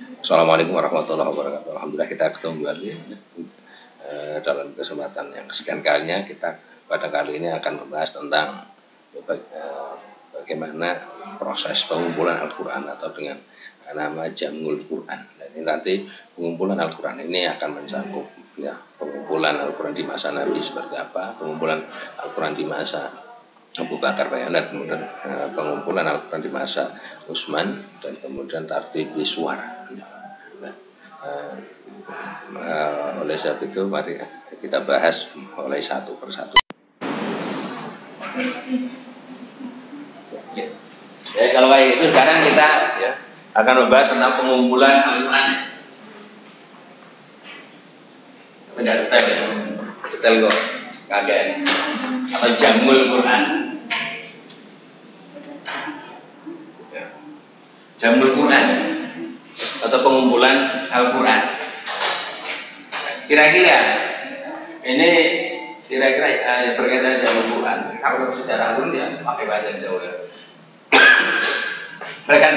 Assalamualaikum warahmatullahi wabarakatuh. Alhamdulillah kita ketemu lagi dalam kesempatan yang kesekian kalinya. Kita pada kali ini akan membahas tentang bagaimana proses pengumpulan Al-Quran atau dengan nama Jamul Quran. Dan ini nanti pengumpulan Al-Quran ini akan mencakup ya, pengumpulan Al-Quran di masa Nabi seperti apa, pengumpulan Al-Quran di masa Abu Bakar dan kemudian pengumpulan Al-Quran di masa Utsman dan kemudian tartib suara. Oleh sebab itu mari kita bahas mulai satu persatu. Ya, kalau kayak itu sekarang kita ya, akan membahas tentang pengumpulan Al-Quran. Tapi tidak detail ya, detail kok kaget atau Jamul Quran. Ya. Jamul Quran atau pengumpulan Al-Quran. Kira-kira ini berkaitan Jamul Quran. Kalau sejarah dulu ya pakai bahasa Jawa ya. Mereka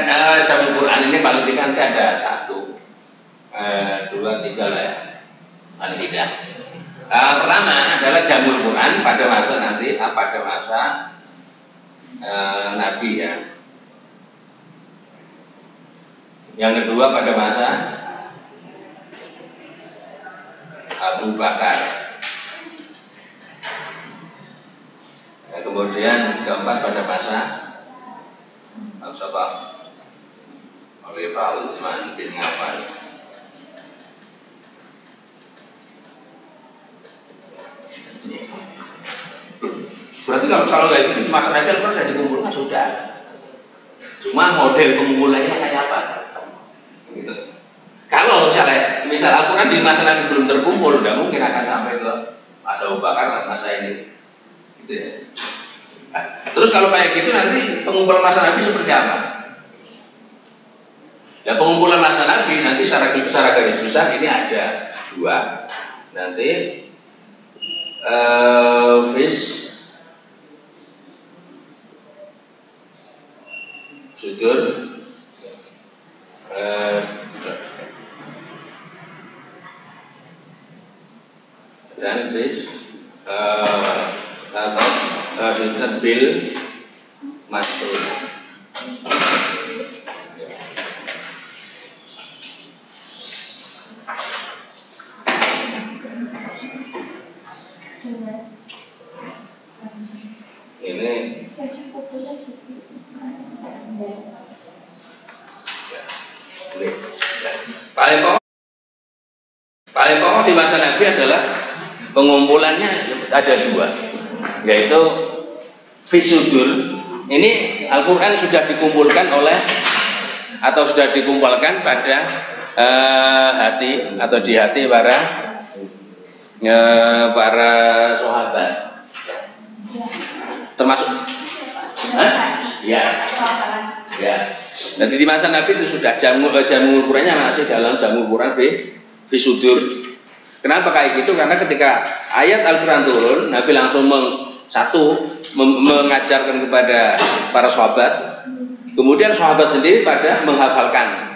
Jamul Quran ini paling tidak nanti ada 1, 2, 3 lah ya. Paling tidak. Pertama adalah Jamul Quran pada masa nanti pada masa Nabi ya. Yang kedua pada masa Abu Bakar. Nah, kemudian keempat pada masa Khalifah Utsman bin Affan. Berarti kalau kayak gitu masa Nabi Al-Quran sudah dikumpulkan sudah. Cuma model pengumpulannya kayak apa? Gitu. Kalau misal Al-Quran di masa Nabi belum terkumpul, tidak mungkin akan sampai ke masa Abu Bakar dan masa ini. Gitu ya. Terus kalau kayak gitu nanti pengumpulan masa Nabi seperti apa? Ya pengumpulan masa Nabi nanti secara garis besar ini ada 2. Nanti sudur dan atau bil masuk. Ini paling pokok di masa Nabi adalah pengumpulannya ada 2, yaitu Fisudur. Ini Al-Quran sudah dikumpulkan atau sudah dikumpulkan pada hati atau di hati para sahabat, termasuk ya. Nanti di masa Nabi itu sudah Jamul Qurannya masih dalam Jamul Quran Fisudur. Kenapa kayak gitu? Karena ketika ayat Al-Quran turun, Nabi langsung mengajarkan kepada para sahabat, kemudian sahabat sendiri pada menghafalkan.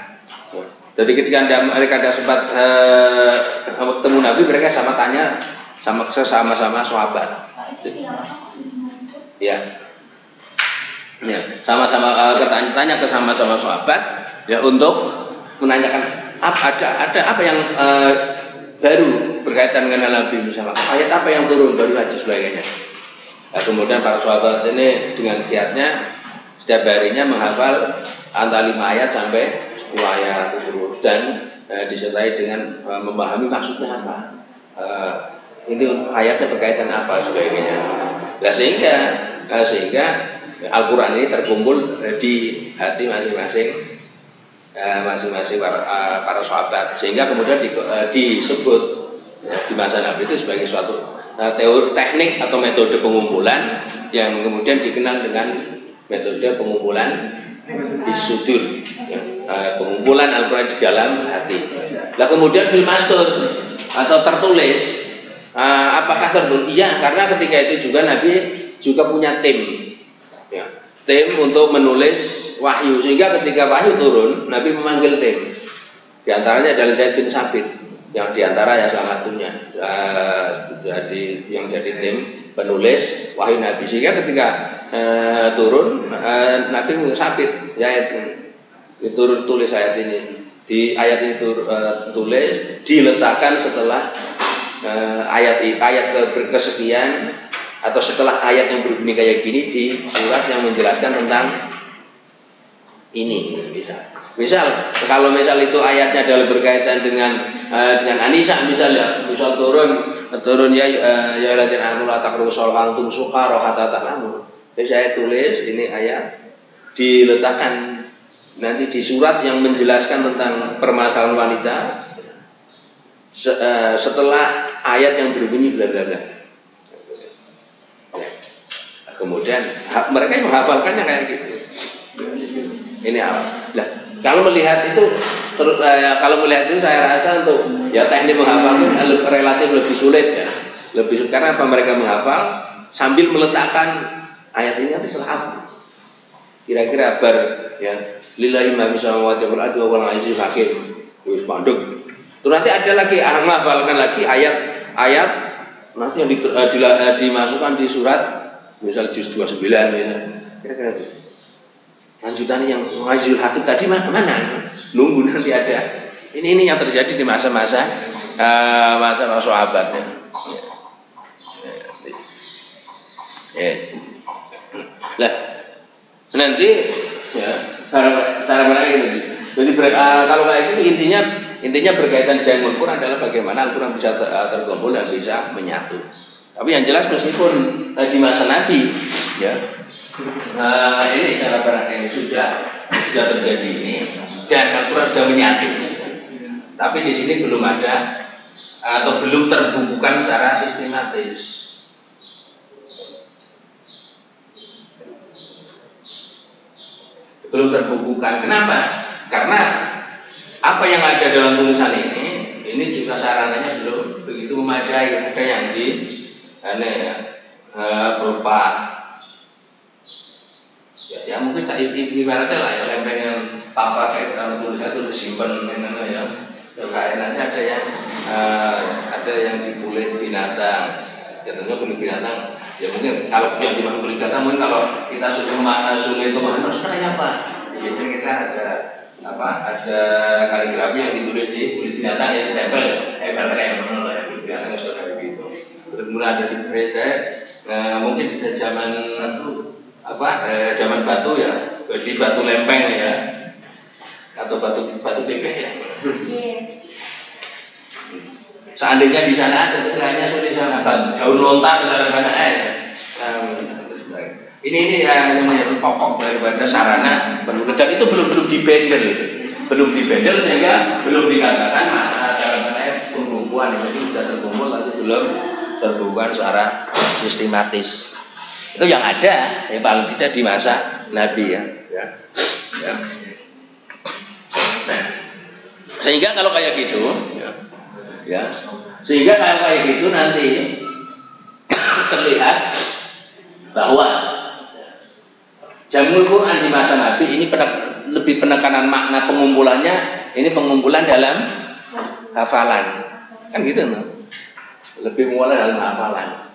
Jadi ketika mereka ada sempat ketemu Nabi, mereka sama tanya sama sahabat. Ya, sama-sama tanya ke sama-sama sahabat ya untuk menanyakan ada apa yang baru berkaitan dengan Nabi, misalnya ayat apa yang turun baru aja sebagainya. Nah, kemudian para sahabat ini dengan giatnya setiap harinya menghafal antara 5 ayat sampai 10 ayat terus dan disertai dengan memahami maksudnya apa. Ini ayatnya berkaitan apa sebagainya. Nah, sehingga Al-Quran ini terkumpul di hati masing-masing para sahabat, sehingga kemudian disebut ya, di masa Nabi itu sebagai suatu teori teknik atau metode pengumpulan yang kemudian dikenal dengan metode pengumpulan Fisudur ya, pengumpulan Al-Quran di dalam hati. Nah kemudian fil mastur atau tertulis, apakah tertulis? Iya, karena ketika itu juga Nabi juga punya tim ya, tim untuk menulis wahyu, sehingga ketika wahyu turun Nabi memanggil tim Di antaranya adalah Zaid bin Sabit yang diantara ya salah satunya yang jadi tim penulis wahyu Nabi, sehingga ketika turun Nabi sabit ya turun tulis ayat ini, di ayat ini tulis diletakkan setelah ayat kesekian atau setelah ayat yang berbunyi kayak gini di surat yang menjelaskan tentang ini. Misal kalau itu ayatnya adalah berkaitan dengan Anisa, misal turun ya ladina amanu la taqrabu sholata antum sukara hatta ta'lamu. Jadi saya tulis ini ayat diletakkan nanti di surat yang menjelaskan tentang permasalahan wanita setelah ayat yang berbunyi bla bla bla. Kemudian mereka yang menghafalkannya kayak gitu. Ini apa? Nah, kalau melihat itu saya rasa untuk ya teknik menghafalnya relatif lebih sulit ya. Lebih sulit karena apa? Mereka menghafal sambil meletakkan ayat ini nanti setelah apa? Kira-kira ya lillahi ma fis samawati wal ardi wa huwal azizul hakim. Wis panduk. Terus nanti ada lagi menghafalkan lagi ayat nanti yang dimasukkan di surat misal juz 29 misal. Kira-kira lanjutannya yang Azizul Hakim tadi mana? Nunggu nanti ada. Ini yang terjadi di masa-masa sahabatnya. Lah nanti ya cara mereka ini. Jadi kalau kayak gitu intinya berkaitan Jamul Quran adalah bagaimana Al-Quran bisa terkumpul dan bisa menyatu. Tapi yang jelas meskipun di masa Nabi ya ini cara ini sudah terjadi ini dan Al-Quran sudah menyatu. Tapi di sini belum ada atau belum terbukukan secara sistematis. Belum terbukukan. Kenapa? Karena apa yang ada dalam tulisan ini juga sarananya belum begitu memadai. Ada yang berupa ya mungkin ibaratnya lah ya lempengan papa kayak kalau tulisan itu disimpan ya. Nanti ada yang di kulit binatang. Contohnya kulit binatang. Ya mungkin kalau yang dimaksud kulit binatang mungkin kalau kita sulit pemahaman maksudnya apa? Biasanya kita ada kaligrafi yang ditulis di kulit binatang yang ditempel kayak mana ya kulit binatang sudah kayak gitu. Terus kemudian ada di beda mungkin sudah zaman zaman batu ya, di batu lempeng ya, atau batu pipih ya. Seandainya di sana ada, tapi hanya sulit sana daun lontar dan air. Ini yang menjadi pokok daripada sarana penulis dan itu belum dibendel sehingga belum dikatakan cara pembukuan jadi sudah terkumpul tapi belum terbukukan secara sistematis. Itu yang ada ya paling tidak di masa Nabi ya. Sehingga kalau kayak gitu nanti terlihat bahwa Jamul Quran di masa Nabi ini lebih penekanan makna pengumpulannya ini pengumpulan dalam hafalan kan gitu lebih mengulang dalam hafalan.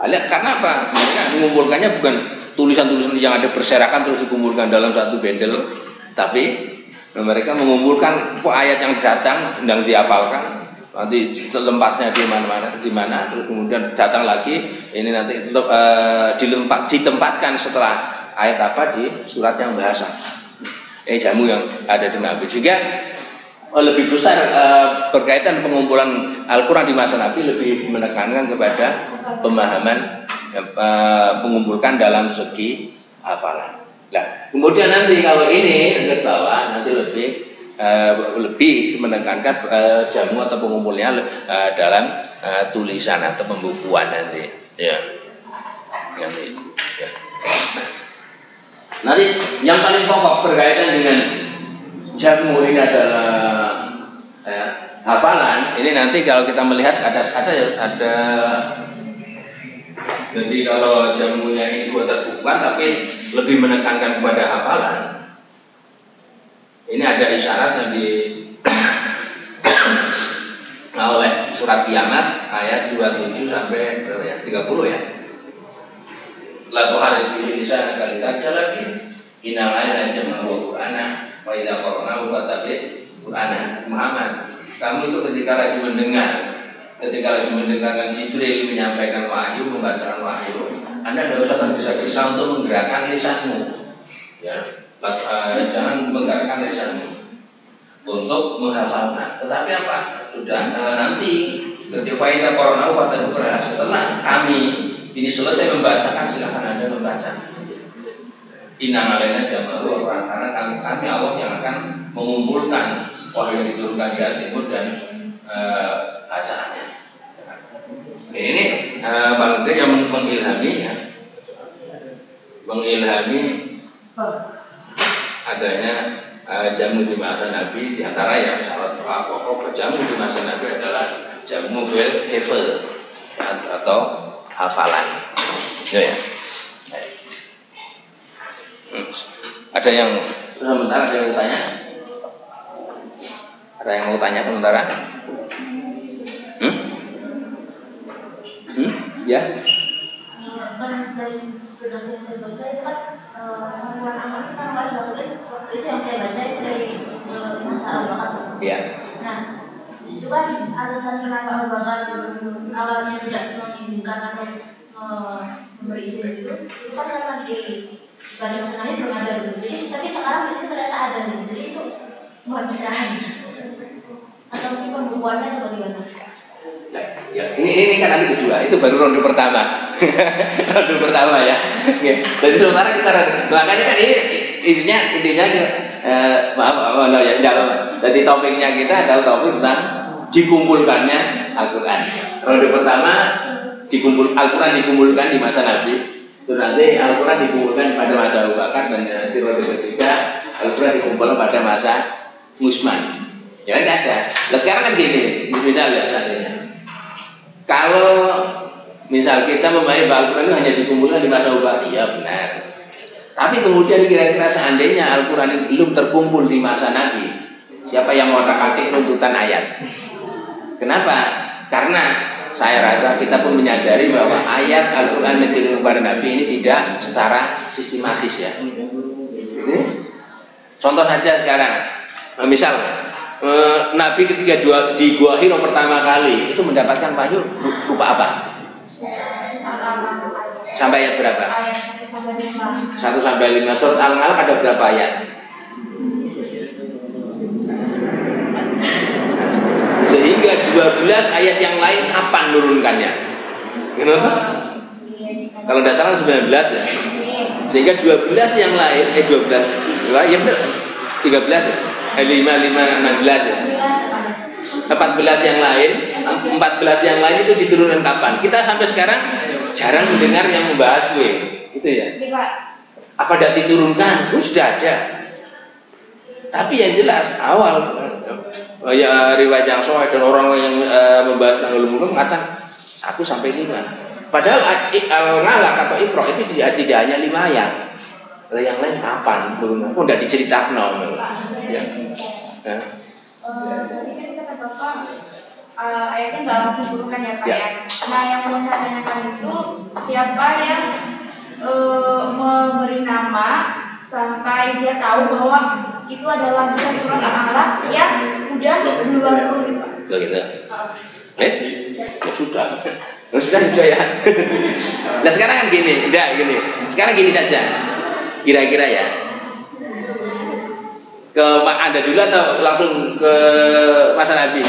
Karena apa? Mereka mengumpulkannya bukan tulisan-tulisan yang ada berserakan terus dikumpulkan dalam satu bendel, tapi mereka mengumpulkan ayat yang datang sedang dihafalkan, nanti tempatnya di mana, terus kemudian datang lagi, ini nanti ditempatkan setelah ayat apa di surat yang bahasa. Jamu yang ada di Nabi juga lebih besar berkaitan pengumpulan Al-Quran di masa Nabi lebih menekankan kepada pemahaman mengumpulkan dalam segi hafalan. Nah, kemudian nanti kalau ini ke bawah nanti lebih menekankan jamu atau pengumpulnya dalam tulisan atau pembukuan nanti. Ya. Nanti yang paling pokok berkaitan dengan jamu ini adalah hafalan. Ini nanti kalau kita melihat ada jadi kalau jamunya ini buat terbukukan tapi lebih menekankan kepada hafalan. Ini ada isyarat yang di oleh surat Kiamat ayat 27 sampai 30 ya. La tuharrik bihi lisanaka litajala bihi inna alaina jam'ahu qur'ana wa idza qara'nahu fattabi' qur'ana. Muhammad, kamu itu ketika lagi mendengarkan Jibril menyampaikan wahyu, membacakan wahyu, Anda tidak usah tergesa-gesa untuk menggerakkan lisanmu, ya, jangan menggerakkan lisanmu untuk menghafalnya. Tetapi apa? Sudah nanti ketika faida corona setelah kami ini selesai membacakan, silakan Anda membaca. Inna alaina jama'u karena kami Allah yang akan mengumpulkan wahyu yang diturunkan di hatimu dan bacaannya. Ini Bang yang mengilhami ya. Mengilhami adanya jamu di masa Nabi, diantara yang syarat pokok jamu di masa Nabi adalah jamu fil hifz atau hafalan. Ya. Ada yang sementara ada yang mau tanya? Ada yang mau tanya sementara? Ya. Kan dari sudah saya baca itu kan pengumuman amal kita kemarin waktu itu yang saya baca itu dari masa Abu Bakar. Iya. Nah, di situ kan alasan kenapa Abu Bakar awalnya tidak mengizinkan atau memberi izin itu kan karena di pada masa Nabi belum ada gitu. Jadi tapi sekarang di sini ternyata ada gitu. Jadi itu buat pencerahan atau mungkin pembukuannya atau bagaimana? Ya, ini kan nanti kedua, itu baru ronde pertama. Ronde pertama ya. Jadi sementara kita makanya kan ini intinya maaf ya. Jadi topiknya kita adalah topik tentang dikumpulkannya Al-Qur'an. Ronde pertama Al-Qur'an dikumpulkan di masa Nabi. Terus nanti Al-Qur'an dikumpulkan pada masa Abu Bakar dan nanti ronde ketiga Al-Qur'an dikumpulkan pada masa Utsman. Ya kan ada. Nah sekarang kan gini, misalnya seandainya kalau misal kita memahami bahwa Al-Quran itu hanya dikumpulkan di masa Abu Bakar, ya benar. Tapi kemudian kira-kira seandainya Al-Quran itu belum terkumpul di masa Nabi, siapa yang mau otak-atik runtutan ayat? Kenapa? Karena saya rasa kita pun menyadari bahwa ayat Al-Quran yang diturunkan kepada Nabi ini tidak secara sistematis ya. Contoh saja sekarang, misal Nabi ketika di Gua Hiro pertama kali itu mendapatkan wahyu berupa apa? Sampai ayat berapa? Ayat 1 sampai 5. Surat Al-Alaq ada berapa ayat? Sehingga 12 ayat yang lain kapan nurunkannya? Kenapa? Kalau tidak salah 19 ya. Sehingga 12 yang lain 12. Ya benar. 13 ya. 5, 16 ya. 14 yang lain, 14 yang lain itu diturunkan kapan? Kita sampai sekarang jarang mendengar yang membahas gue, gitu ya. Apa tidak diturunkan? Sudah ada. Tapi yang jelas awal ya riwayat yang sahih dan orang yang membahas tentang ulum mengatakan 1 sampai 5. Padahal Al-Alaq atau Iqra itu tidak hanya 5 ayat. Yang lain kapan turunnya? Oh, tidak diceritakan ya. Tadi kan kata Bapak ayatnya nggak langsung turunkan ya Pak ya. Nah yang mau saya tanyakan itu siapa yang memberi nama sampai dia tahu bahwa itu adalah surat Al-Alaq yang udah duluan turun Pak. So gitu. Yes? Ya sudah. Sudah ya. Nah sekarang kan gini, gini. Sekarang gini saja. Kira-kira ya. Ke Anda juga atau langsung ke masa Nabi?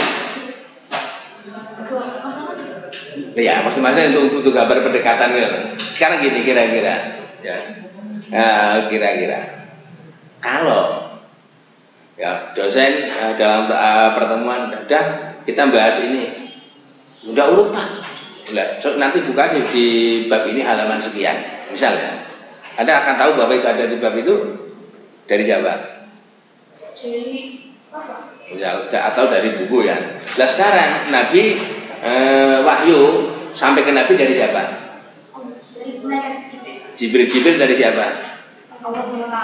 Ya, maksudnya untuk gambar pendekatan gitu. Sekarang gini kira-kira, ya, kira-kira. Kalau ya dosen dalam pertemuan, udah kita bahas ini, udah urut Pak. Enggak, so, nanti buka di bab ini halaman sekian, misalnya. Anda akan tahu bahwa itu ada di bab itu dari siapa? Dari apa? Ya, atau dari buku ya. Nah sekarang Nabi wahyu sampai ke Nabi dari siapa? Jibril. Jibril dari siapa? Allah SWT.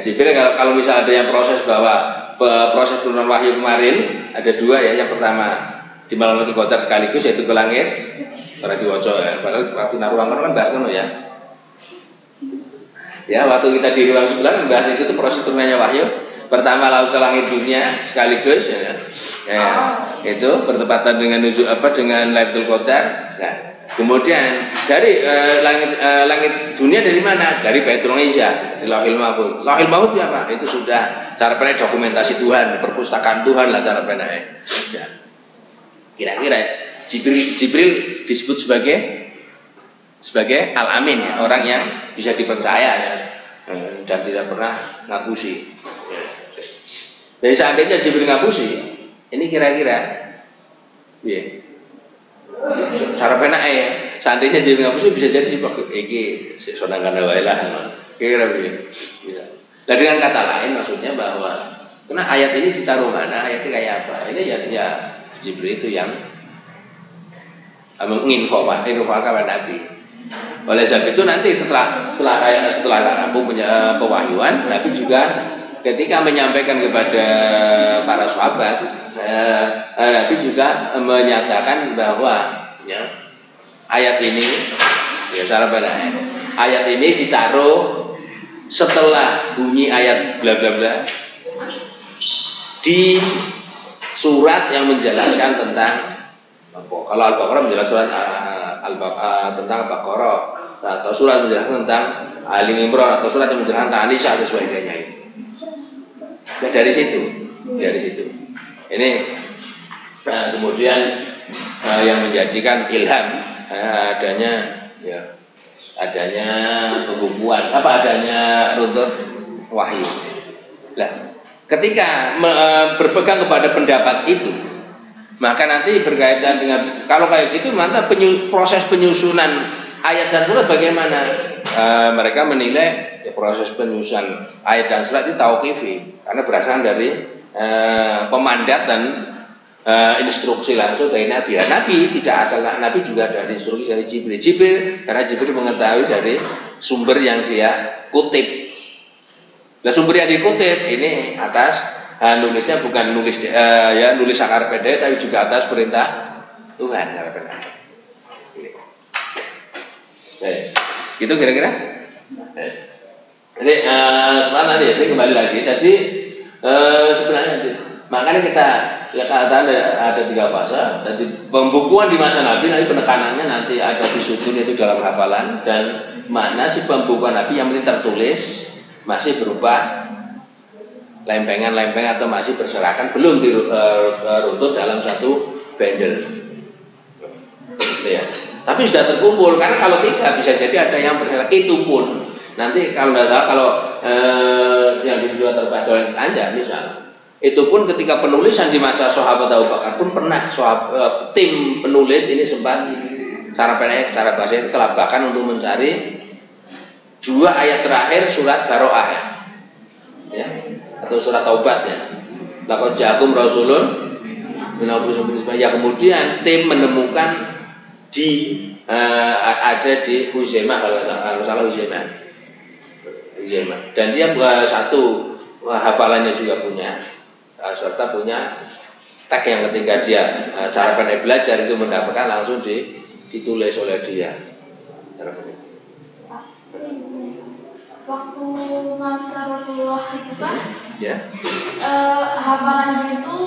Jibril kalau misalnya ada yang proses bahwa proses turunan wahyu kemarin ada dua ya. Yang pertama di malam Lailatul Qadar sekaligus yaitu ke langit ora diwaca ya. Padahal waktu naruang kan bahas ngono ya. Ya, waktu kita di ruang sebelah membahas itu tuh proses turunannya wahyu. Pertama laut ke langit dunia sekaligus ya. Ya, itu bertepatan dengan dengan Lailatul Qadar. Nah, kemudian dari langit dunia dari mana? Dari Baitul Izza, di Lauhil Mahfuz. Lauhil Mahfuz itu apa? Itu sudah cara pandai dokumentasi Tuhan, perpustakaan Tuhan lah cara pandai. Ya. Kira-kira Jibril disebut sebagai Al-Amin ya, orang yang bisa dipercaya ya, dan tidak pernah ngapusi. Jadi seandainya Jibril ngapusi, ini kira-kira ya, cara penak ya, seandainya Jibril ngapusi bisa jadi iki sonangan wae lah. Kira-kira ya. Nah, dengan kata lain maksudnya bahwa karena ayat ini ditaruh mana, ayatnya kayak apa? Ini ya Jibril itu yang menginfokan kepada Nabi. Oleh sebab itu nanti setelah Abu punya pewahyuan, Nabi juga ketika menyampaikan kepada para sahabat, Nabi juga menyatakan bahwa ya, ayat ini ya cara ayat ini ditaruh setelah bunyi ayat bla bla bla di surat yang menjelaskan tentang kalau Al-Baqarah menjelaskan tentang Al-Baqarah atau surat menjelaskan tentang Ali Imran atau surat yang menjelaskan tentang An-Nisa dan sebagainya itu. Nah, dari situ ini kemudian yang menjadikan ilham adanya pembukuan adanya runtut wahyu. Nah, ketika berpegang kepada pendapat itu, maka nanti berkaitan dengan kalau kayak gitu, maka proses penyusunan ayat dan surat bagaimana? Mereka menilai ya, proses penyusunan ayat dan surat itu tauqifi karena berasal dari pemandat dan instruksi langsung dari Nabi. Ya, Nabi tidak asal, Nabi juga dari instruksi dari Jibril karena Jibril mengetahui dari sumber yang dia kutip. Nah, sumber yang dikutip ini atas nulisnya bukan nulis nulis akar pede, tapi juga atas perintah Tuhan. Itu kira-kira. Jadi tadi saya kembali lagi. Jadi sebenarnya makanya kita katakan ada 3 fase. Jadi pembukuan di masa Nabi, nanti penekanannya nanti ada disusun itu dalam hafalan, dan mana si pembukuan Nabi yang penting tertulis masih berupa lempengan-lempengan atau masih berserakan, belum diruntut dalam satu bundle. Ya. Tapi sudah terkumpul, karena kalau tidak bisa jadi ada yang berserakan. Itu pun nanti kalau nggak salah, kalau yang sudah terbaca oleh Anda misal, itu pun ketika penulisan di masa sahabat Abu Bakar pun pernah tim penulis ini sempat cara bahasa itu kelabakan untuk mencari 2 ayat terakhir surat Baroah ya, atau surat Taubat ya. Laqad ja'akum rasulun min anfusikum ya, kemudian tim menemukan ada di Huzaimah kalau salah Huzaimah. Dan dia satu hafalannya juga punya, serta punya tag yang ketika dia cara pandai belajar itu mendapatkan langsung ditulis oleh dia. Waktu masa Rasulullah itu kan, ya. Hafalannya itu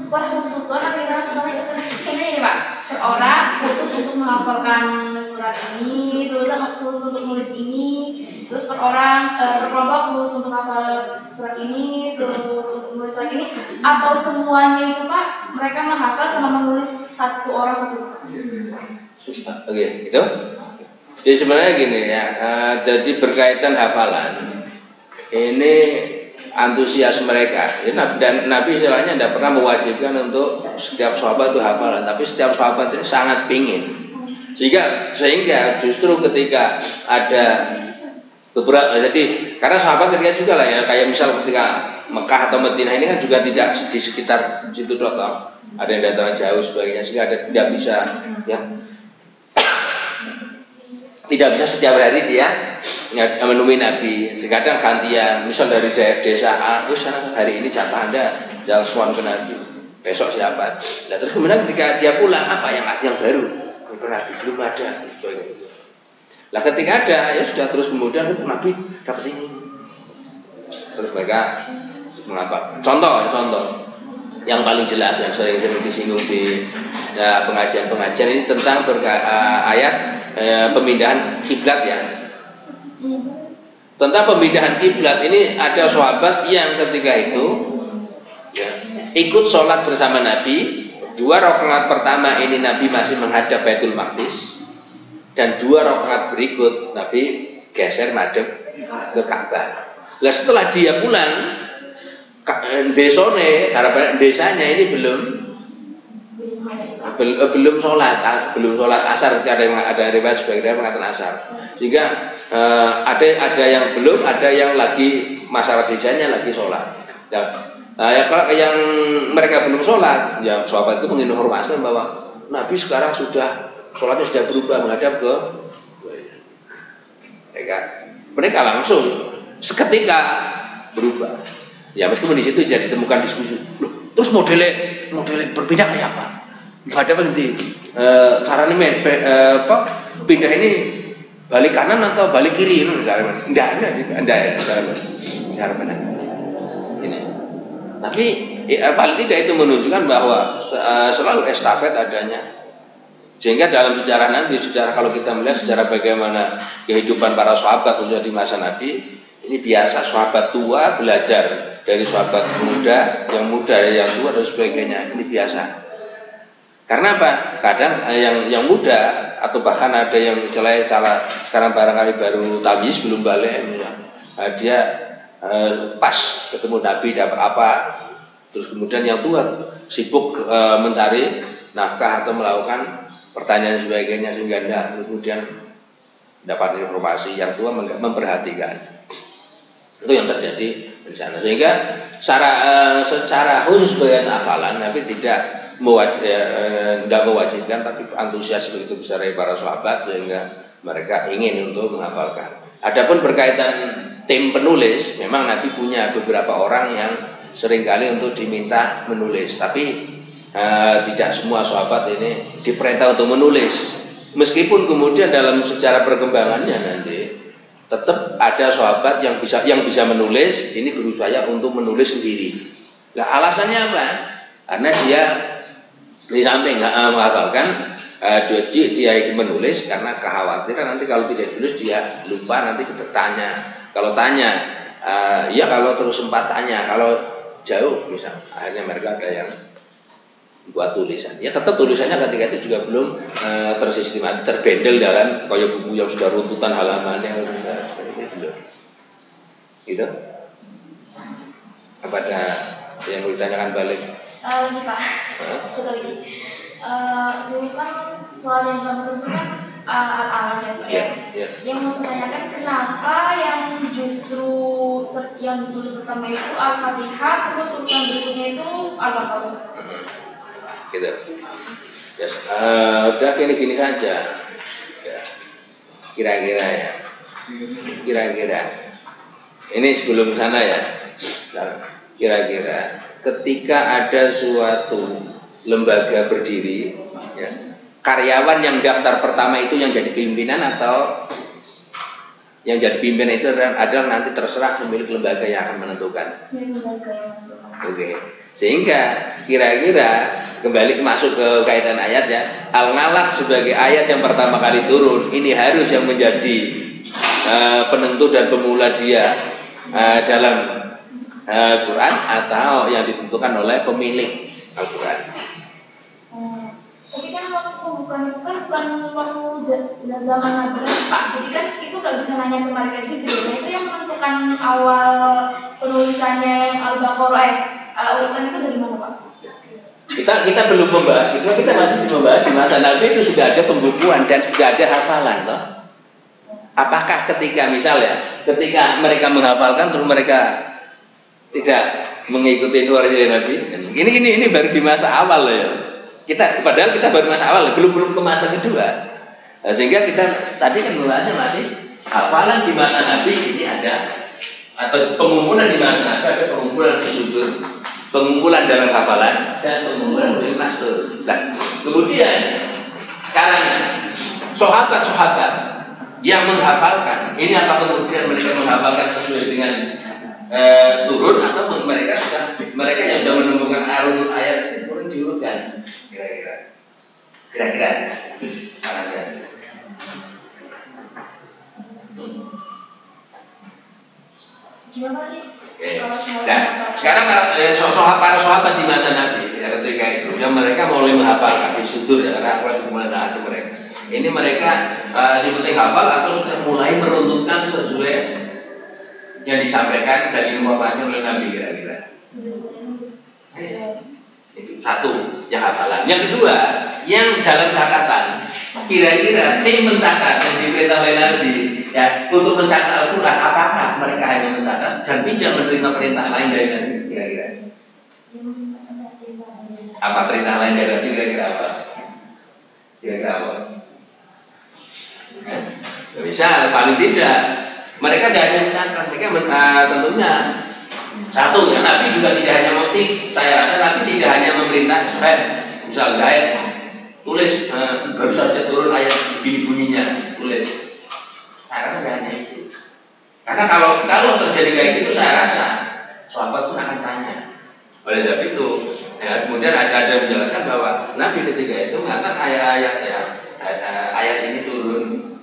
perkhususan akhirnya sekarang itu ini Pak, per orang khusus untuk menghafalkan surat ini, terus khusus untuk nulis ini, terus per orang per kelompok khusus untuk hafal surat ini, terus untuk nulis surat ini, atau semuanya itu Pak mereka menghafal sama menulis satu orang satu. Oke, itu. Jadi sebenarnya gini ya, jadi berkaitan hafalan ini antusias mereka. Dan Nabi istilahnya tidak pernah mewajibkan untuk setiap sahabat itu hafalan, tapi setiap sahabat ini sangat pingin. Sehingga justru ketika ada beberapa, jadi karena sahabat ketika juga lah ya, kayak misal ketika Mekah atau Madinah ini kan juga tidak di sekitar situ total, ada yang datang jauh sebagainya, sehingga ada tidak bisa ya. tidak bisa setiap hari dia menemui Nabi. Kadang gantian, misal dari desa A, terus hari ini jatah Anda jalan sowan ke Nabi, besok siapa. Nah, terus kemudian ketika dia pulang, apa yang baru itu Nabi belum ada. Nah ketika ada, ya sudah, terus kemudian Nabi dapat ini. Terus mereka mengapa? Contoh yang paling jelas yang sering-sering disinggung di pengajian-pengajian ini tentang ayat pemindahan kiblat ya. Tentang pemindahan kiblat ini ada sahabat yang ketika itu ya, ikut sholat bersama Nabi. 2 rakaat pertama ini Nabi masih menghadap Baitul Maqdis, dan 2 rakaat berikut Nabi geser madhep ke Ka'bah. Lah setelah dia pulang, desanya ini belum sholat asar. Ada riwayat sebagian mengatakan asar. Sehingga ada yang belum, ada yang lagi masyarakat desanya lagi sholat. Kalau yang mereka belum sholat, ya sahabat itu menginformasikan bahwa Nabi sekarang sholatnya sudah berubah menghadap ke mereka langsung seketika berubah. Ya meskipun di situ jadi ditemukan diskusi. Loh, terus modelnya berpindah kayak apa? Enggak ada penting. Caranya pindah ini balik kanan atau balik kiri itu misalnya. Enggak ya. Ini. Tapi paling tidak itu menunjukkan bahwa selalu estafet adanya. Sehingga dalam sejarah nanti, kalau kita melihat sejarah bagaimana kehidupan para sahabat khususnya di masa Nabi, ini biasa sahabat tua belajar dari sahabat muda, yang muda dari yang tua dan sebagainya. Ini biasa. Karena apa? Kadang yang muda atau bahkan ada yang misalnya sekarang barangkali baru tabiz belum balik, dia pas ketemu Nabi dapat apa, terus kemudian yang tua sibuk mencari nafkah atau melakukan pertanyaan sebagainya sehingga kemudian dapat informasi. Yang tua memperhatikan. Itu yang terjadi di sana. Sehingga secara khusus bagian hafalan Nabi tidak mewajibkan, tapi antusias begitu besar dari para sahabat sehingga mereka ingin untuk menghafalkan. Adapun berkaitan tim penulis, memang Nabi punya beberapa orang yang seringkali untuk diminta menulis, tapi tidak semua sahabat ini diperintah untuk menulis. Meskipun kemudian dalam sejarah perkembangannya nanti tetap ada sahabat yang bisa menulis, ini berusaha untuk menulis sendiri. Nah, alasannya apa? Karena dia di samping nggak menghafalkan, dia menulis karena kekhawatiran nanti kalau tidak tulis dia lupa, nanti kita tanya. Kalau tanya, ya kalau terus sempat tanya, kalau jauh misal, akhirnya mereka ada yang buat tulisan. Ya tetap tulisannya ketika itu juga belum tersistematis, terbendel dalam kayak buku yang sudah runtutan halamannya gitu. Apa ada yang mau ditanyakan balik? Ini Pak, satu lagi. Dulu kan soal yang kamu tentukan al-alas ya Pak. Ya. Yang mau saya tanyakan, kenapa yang justru yang ditulis pertama itu Al-Fatihah, terus urutan berikutnya itu Al-Baqarah? Gitu. Ya, udah gini saja. Ya. Kira-kira ya. Kira-kira. Ini sebelum sana ya. Kira-kira ketika ada suatu lembaga berdiri, ya, karyawan yang daftar pertama itu yang jadi pimpinan atau yang jadi pimpinan itu adalah nanti terserah pemilik lembaga yang akan menentukan. Oke. Sehingga kira-kira kembali masuk ke kaitan ayat ya, Al-Nalaq sebagai ayat yang pertama kali turun, ini harus yang menjadi penentu dan pemula dia dalam Quran atau yang ditentukan oleh pemilik Al-Quran. Tapi kan waktu bukan waktu zaman Nabi Pak, jadi kan itu nggak bisa nanya ke mereka Jibril. Nah itu yang menentukan awal penulisannya yang Al-Baqarah urutan itu dari mana Pak? Kita belum membahas, kita masih membahas di masa Nabi itu sudah ada pembukuan dan sudah ada hafalan toh. Apakah ketika mereka menghafalkan terus mereka tidak mengikuti waris dari Nabi? Ini baru di masa awal ya. Padahal kita baru masa awal, belum ke masa kedua. Sehingga kita tadi kan mulanya masih hafalan di masa Nabi ini ada, atau pengumpulan di masa Nabi ada pengumpulan di sudut, pengumpulan dalam hafalan dan pengumpulan di mastur. Nah, kemudian sekarang sahabat-sahabat yang menghafalkan ini, apa kemudian mereka menghafalkan sesuai dengan turun, atau mereka yang sudah menemukan arut ayat itu kemudian diurutkan kira-kira Gimana nih? Nah, sekarang para sahabat di masa Nabi ya, ketika itu yang mereka mulai menghafal sudur ya, karena kemudian hati mereka. Ini mereka si penting hafal atau sudah mulai meruntukan sesuai yang disampaikan dan informasi oleh Nabi kira-kira. Itu satu yang hafalan. Yang kedua, yang dalam catatan. Kira-kira tim mencatat yang diperintah oleh Nabi ya untuk mencatat Al-Quran, apakah mereka hanya mencatat dan tidak menerima perintah lain dari Nabi? Kira-kira apa perintah lain dari Nabi? Kira-kira apa? Bisa, paling tidak mereka tidak hanya mencatat, mereka tentunya satu ya, Nabi juga tidak hanya motif. Saya rasa Nabi tidak hanya memerintah misal Zaid tulis baru saja turun ayat begini bunyinya, tulis. Saya rasa tidak hanya itu. Karena kalau terjadi kayak gitu, saya rasa sahabat pun akan tanya. Oleh sebab itu, ya, kemudian ada yang menjelaskan bahwa Nabi ketika itu mengatakan ayat ini turun,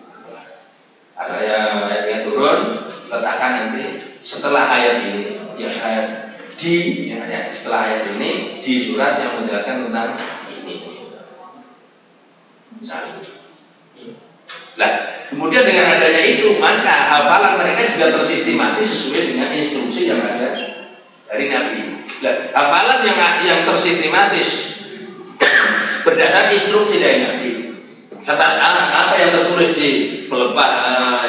atau ayat ini turun, letakkan nanti setelah ayat ini, ya setelah ayat ini di surat yang menjelaskan tentang ini. Nah, kemudian dengan adanya itu, maka hafalan mereka juga tersistematis sesuai dengan instruksi yang ada dari Nabi. Nah, hafalan yang tersistematis berdasarkan instruksi dari Nabi, serta apa yang tertulis di pelepah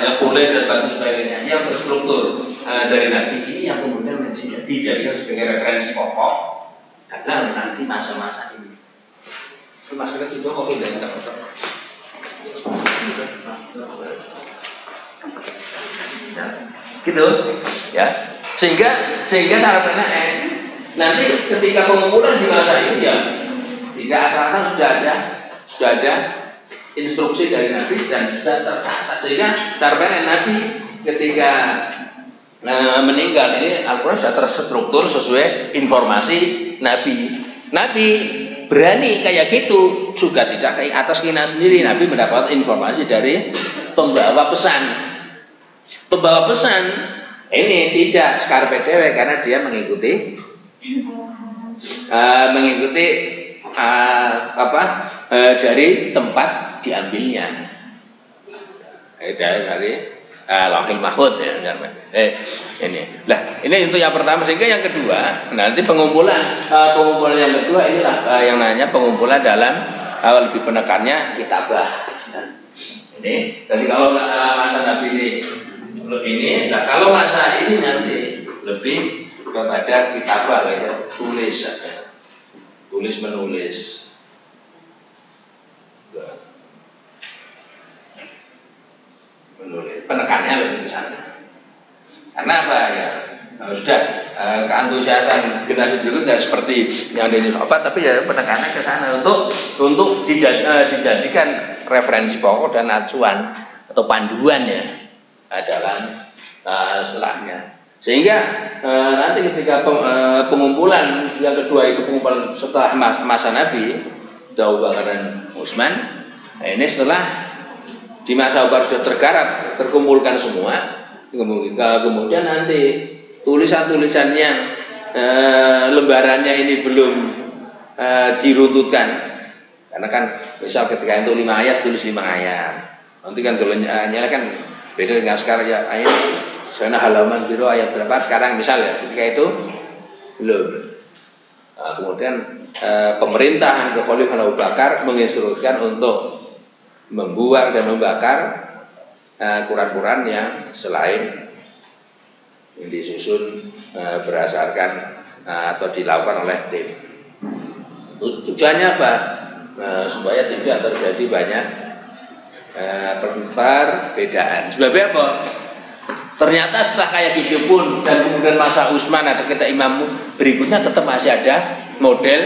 yang boleh dan bagus sebagainya, yang terstruktur dari Nabi ini yang kemudian dijadikan sebagai referensi pokok dalam nanti masa-masa ini. Maksudnya itu kok tidak tertutup. Gitu ya, sehingga harapannya nanti ketika pengumpulan di masa ini ya tidak asal-asalan sudah ada instruksi dari Nabi dan sudah tercatat, sehingga harapannya Nabi ketika meninggal ini Al-Quran sudah terstruktur sesuai informasi Nabi berani kayak gitu juga tidak kayak atas keinginan sendiri. Nabi mendapat informasi dari pembawa pesan ini tidak skarpe dewe, karena dia mengikuti dari tempat diambilnya dari Lauhil Mahfuz ya. Ini untuk yang pertama. Sehingga yang kedua nanti pengumpulan yang kedua inilah yang namanya pengumpulan dalam lebih penekannya kitabah. Ini jadi kalau masa Nabi ini, kalau masa ini nanti lebih kepada kitabah ya, tulis menulis. Penekannya lebih ke sana. Karena apa ya? Sudah keantusiasan generasi berikutnya seperti yang dari sahabat, tapi ya penekannya ke sana untuk dijadikan referensi pokok dan acuan atau panduan ya dalam setelahnya. Sehingga nanti ketika pengumpulan yang kedua itu pengumpulan setelah masa Nabi Abu Bakar dan Utsman, ini setelah di masa Abu Bakar sudah terkumpulkan semua, kemudian nanti tulisan-tulisan yang lembarannya ini belum diruntutkan, karena kan misal ketika itu 5 ayat tulis 5 ayat, nanti kan tulisannya kan beda dengan sekarang ya, ayat sana halaman biru ayat berapa sekarang misalnya, ketika itu belum. Kemudian pemerintahan Khalifah Abu Bakar menginstruksikan untuk membuang dan membakar Quran-Quran yang selain yang disusun berdasarkan atau dilakukan oleh tim. Tujuannya apa? Supaya tidak terjadi banyak perbedaan. Sebabnya apa? Ternyata setelah kayak gitu pun dan kemudian masa Utsman atau kita imam berikutnya tetap masih ada model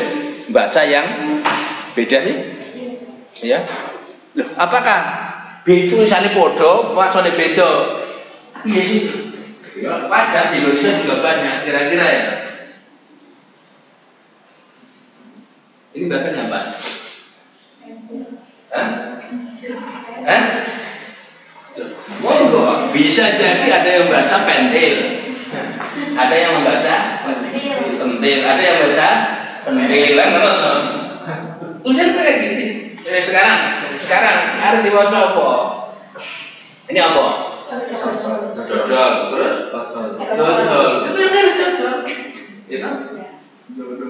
baca yang beda sih. Ya. Loh, apakah tulisannya podo, macamnya beda? Iya sih. Ya, wajar di Indonesia juga banyak. Kira-kira ya. Ini bacanya apa? Hah? Monggo, bisa jadi ada yang baca pentil, ada yang membaca pentil, ada yang baca pentil, kan? Tulisan kayak gitu. Sekarang harus dibaca apa? Ini apa? Dodol, terus dodol, itu yang dodol, itu.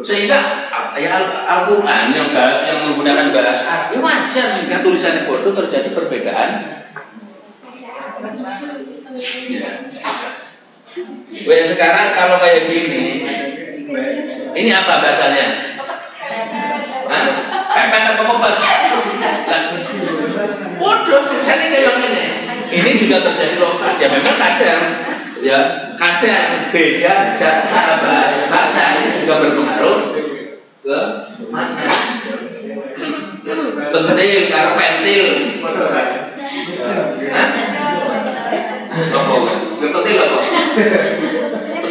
Sehingga ya Al-Quran yang menggunakan bahasa Arab, wajar jika tulisannya bodoh terjadi perbedaan. Ya. Wah, sekarang kalau kayak gini, ini apa bacanya? Hah? Pepet apa kopet? Bodoh, tulisannya kayak gini. Ini juga terjadi lokal. Ya memang kadang beda cara baca ini juga berpengaruh ke mana? Pentil karo pentil. Hah? Apa? Pentil apa?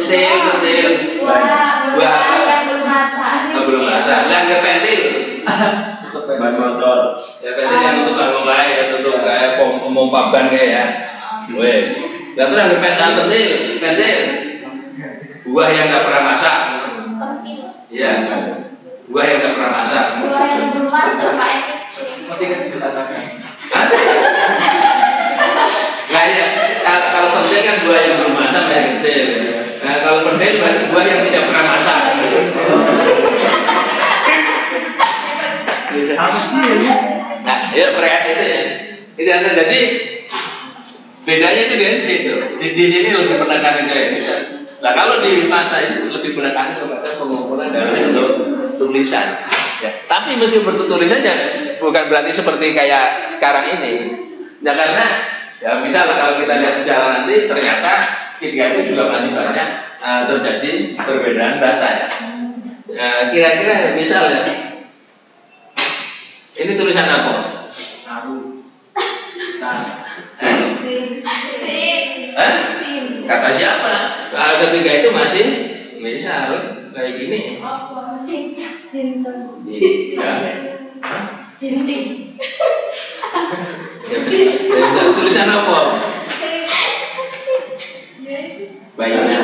Pentil. Wah, yang belum masak. Belum masak. Langgar pentil. Ban motor. Ya pentil yang untuk bangun lain, yang untuk kayak pompa ban kayak ya. Wes. Lalu langgar pentil. Buah yang nggak pernah masak. Iya. Buah yang nggak pernah masak. Buah yang belum masak, Pak. Masih kecil anaknya. Nah ya, kalau pentil kan buah yang belum masak masih kecil. Nah kalau pentil berarti buah yang tidak pernah masak. Nah, ya perhatian itu ya. Itu yang terjadi. Bedanya itu dari situ. Di sini lebih menekankan kayak gitu. Nah kalau di masa itu lebih menekankan kepada pengumpulan dalam bentuk tulisan. Ya. Tapi meskipun tulisannya bukan berarti seperti kayak sekarang ini. Ya karena ya misalnya kalau kita lihat sejarah nanti ternyata ketika itu juga masih banyak terjadi perbedaan baca ya. Kira-kira misalnya ini tulisan apa? Kata siapa? Kalau ketiga itu masih misal kayak gini. Ya, tulisan apa? Baiknya.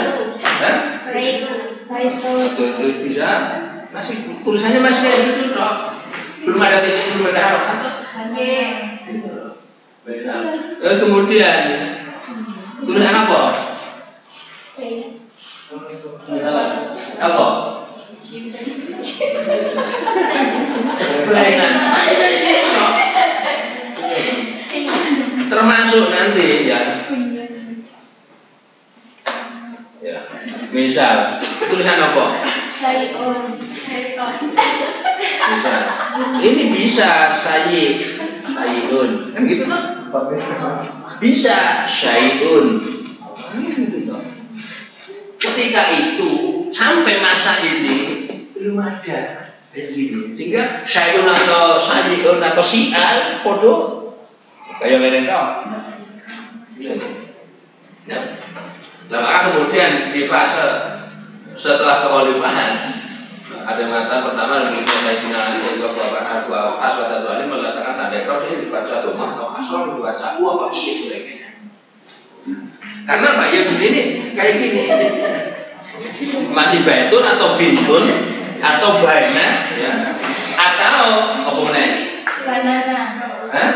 Itu bisa. Masih tulisannya masih kayak gitu dok. Belum ada titik, belum ada harokat. Kemudian tulisan apa? Apa? Termasuk nanti ya. Ya. Misal tulisan apa? Misal. Ini bisa sayun. Kan gitu kan? Bisa syai'un. Ketika itu sampai masa ini belum ada kayak gini. Sehingga syai'un atau syai'un atau si'al podo kayak mereka kau. Ya. Nah, maka kemudian di fase setelah kekhalifahan ada mata pertama yang disebut Sayyidina Ali yaitu Abu Aswad Ad-Du'ali mengatakan tanda ikrar ini dibaca domah atau asal dibaca apa iya sebagainya. Karena Pak ya begini kayak gini masih baitun atau bintun atau bana ya atau apa namanya? Banana. Hah?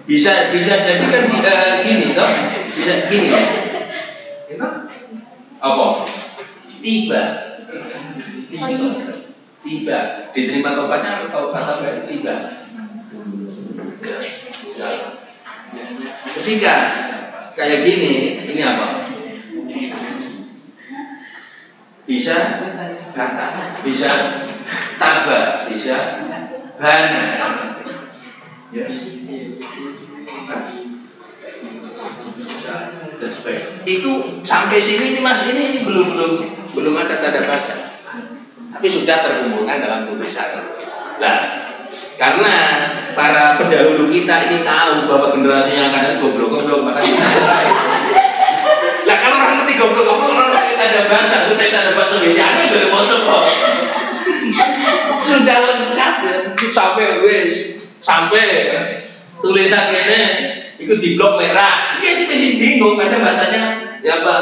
Bisa jadi kan gini toh, bisa gini ya. Itu apa? Tiba diterima tobatnya atau kata tiba. Ketika kayak gini, ini apa? bisa bata, bisa taba, bisa bana. Ya. Itu sampai sini ini Mas, ini belum ada tanda baca. Tapi sudah terkumpulkan dalam tulisan. Nah, karena para pendahulu kita ini tahu bahwa generasi yang akan datang goblok-goblok, maka kita mulai. Nah, kalau orang ngerti goblok-goblok, orang saya tanda baca, saya tanda baca biasanya dari bocor kok. Sudah lengkap ya, sampai tulisan ini ikut di blok merah. Iya sih masih bingung, kadang bacanya ya apa?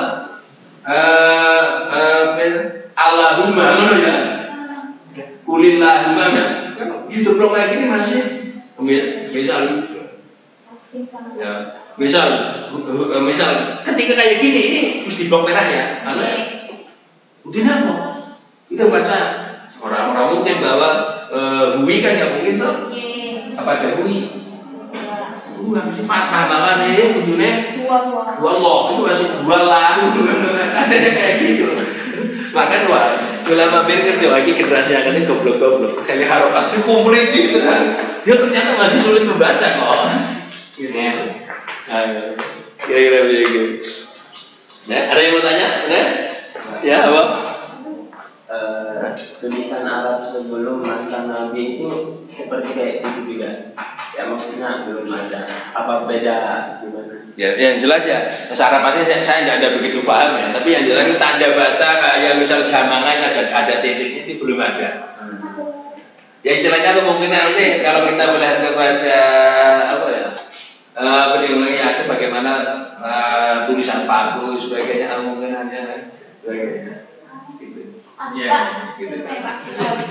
Allahumma ngono ya. Kulillahumma di blok kayak gini masih misal ya, misal ketika kayak gini ini mesti blok merah ya. Udah apa? Kita baca orang-orang mungkin bahwa hui kan nggak mungkin tuh. Apa ada hui? Masih patah banget nih, ujungnya dua Allah itu masih dua lah, ada kayak gitu. Makanya ulama pikir lagi generasi yang ini goblok-goblok. Sekali harokat kumpul itu kan, dia ternyata masih sulit membaca kok. Gitu. Kira-kira begitu. Nah, ada yang mau tanya? Benar? Ya, apa? Tulisan Arab sebelum masa Nabi itu seperti kayak itu juga. Ya maksudnya belum ada. Apa beda gimana? Ya, yang jelas ya, bahasa Arab pasti saya tidak ada begitu paham ya. Tapi yang jelas tanda baca kayak misal jamangan ada titiknya itu belum ada. Ya istilahnya kemungkinan nanti kalau kita melihat kepada apa ya, penilaiannya itu bagaimana tulisan paku sebagainya kemungkinannya, sebagainya. Pak, sebentar Pak.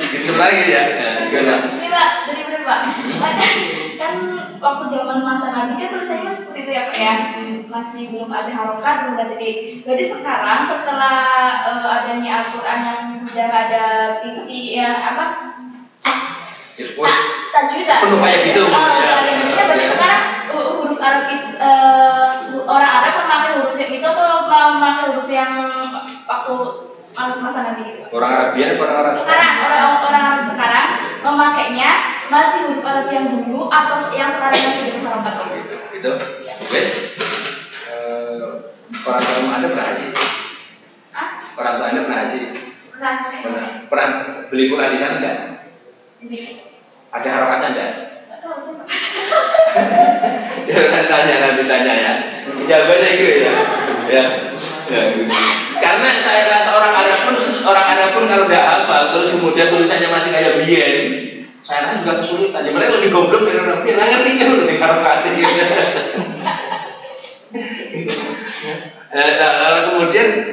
Gitu lagi ya. Gimana? Ini Pak, dari mana Pak? Kan waktu zaman masa Nabi kan tulisannya kan seperti itu ya Pak ya. Masih belum ada harokat, belum ada titik. Jadi sekarang setelah adanya Al-Quran yang sudah ada titik ya apa? Tajwid penuh kayak gitu. Berarti sekarang huruf Arab orang Arab memakai huruf yang itu atau memakai huruf yang waktu masa Nabi gitu? Orang Arabian atau orang Arab sekarang? Orang Arab sekarang memakainya masih huruf Arab yang dulu atau yang sekarang masih huruf Arab gitu. Gitu. Wes. Orang tua Anda pernah haji? Orang tua Anda pernah haji? Pernah beli Quran di sana enggak? Ada harokatnya enggak? Nanti tanya ya. Jawabannya itu ya. Ya. Karena saya rasa orang Arab pun kalau udah hafal terus kemudian tulisannya masih kayak biyen, saya rasa juga kesulitan. Mereka lebih goblok dari orang biyen, ngerti kan lebih harokatin gitu.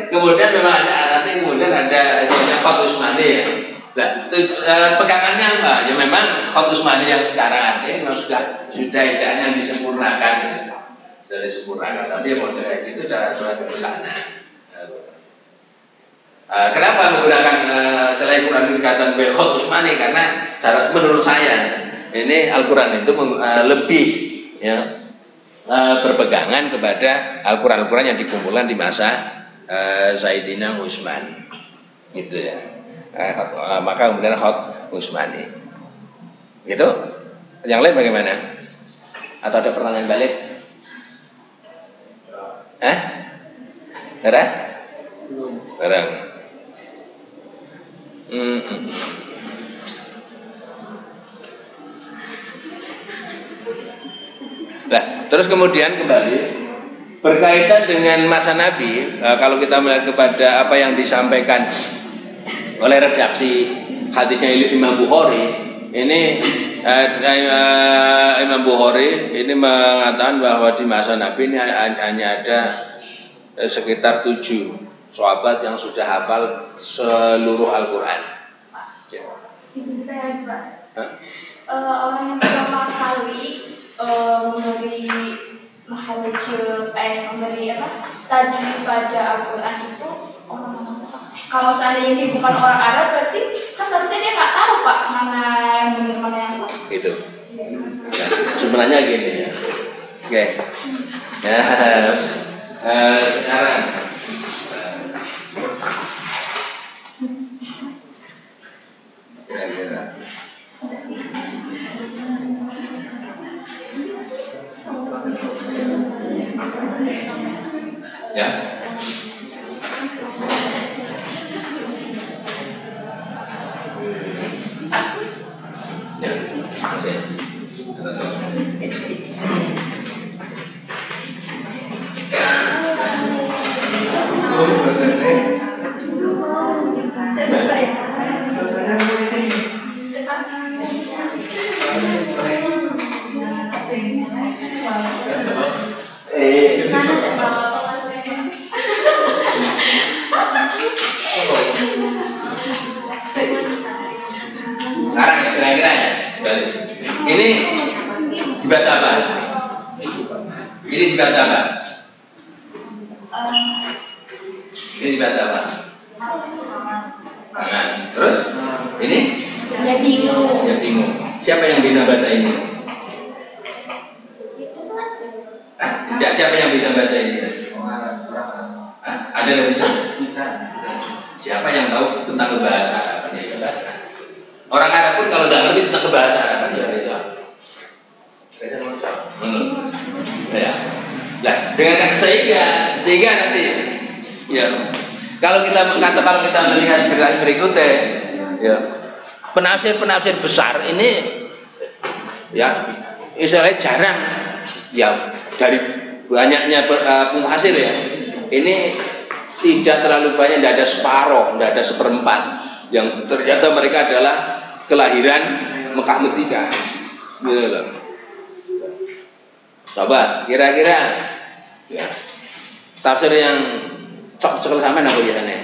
Kemudian memang ada nanti kemudian ada Khot Utsmani ya. Nah, pegangannya apa? Ya memang Khot Utsmani yang sekarang ada memang sudah ejaannya disempurnakan. Sudah disempurnakan, tapi model kayak gitu udah coba ke sana. Kenapa menggunakan selain Quran ini dikatakan Khot Utsmani? Karena menurut saya ini Al-Quran itu lebih ya, berpegangan kepada Al-Quran yang dikumpulkan di masa Sayyidina Utsman, gitu ya. Maka kemudian Khot Utsmani. Gitu. Yang lain bagaimana? Atau ada pertanyaan balik? Barang. Nah, terus kemudian kembali berkaitan dengan masa Nabi, kalau kita melihat kepada apa yang disampaikan oleh redaksi hadisnya Imam Bukhari, ini Imam Bukhari ini mengatakan bahwa di masa Nabi ini hanya ada sekitar 7 sahabat yang sudah hafal seluruh Al-Quran. Ya. Orang yang pertama kali memberi tajwid pada Al-Quran itu orang mana sih Pak? Kalau seandainya dia bukan orang Arab berarti kan seharusnya dia nggak tahu Pak mana yang benar mana yang salah. Gitu. Ya, sebenarnya gini ya. Oke. Sekarang Ya. Ya, oke. Sekarang ya kira-kira ya. Ini dibaca apa? Ini dibaca apa? Ini dibaca apa? Tangan. Terus? Ini? Ya bingung. Ya bingung. Siapa yang bisa baca ini? Hah? Tidak, siapa yang bisa baca ini? Hah? Ada yang bisa? Bisa. Siapa yang tahu tentang bahasa Arab? Ya, bahasa. Orang Arab pun kalau nggak ngerti tentang bahasa Arab ya bisa. Ya. Nah, dengan sehingga nanti ya kalau kita melihat berikutnya ya penafsir besar ini ya istilahnya jarang ya dari banyaknya penafsir ya ini tidak terlalu banyak, tidak ada separuh, tidak ada seperempat yang ternyata mereka adalah kelahiran Mekah Madinah gitu loh. Coba kira-kira ya, tafsir yang cok sekali sampai apa biasanya?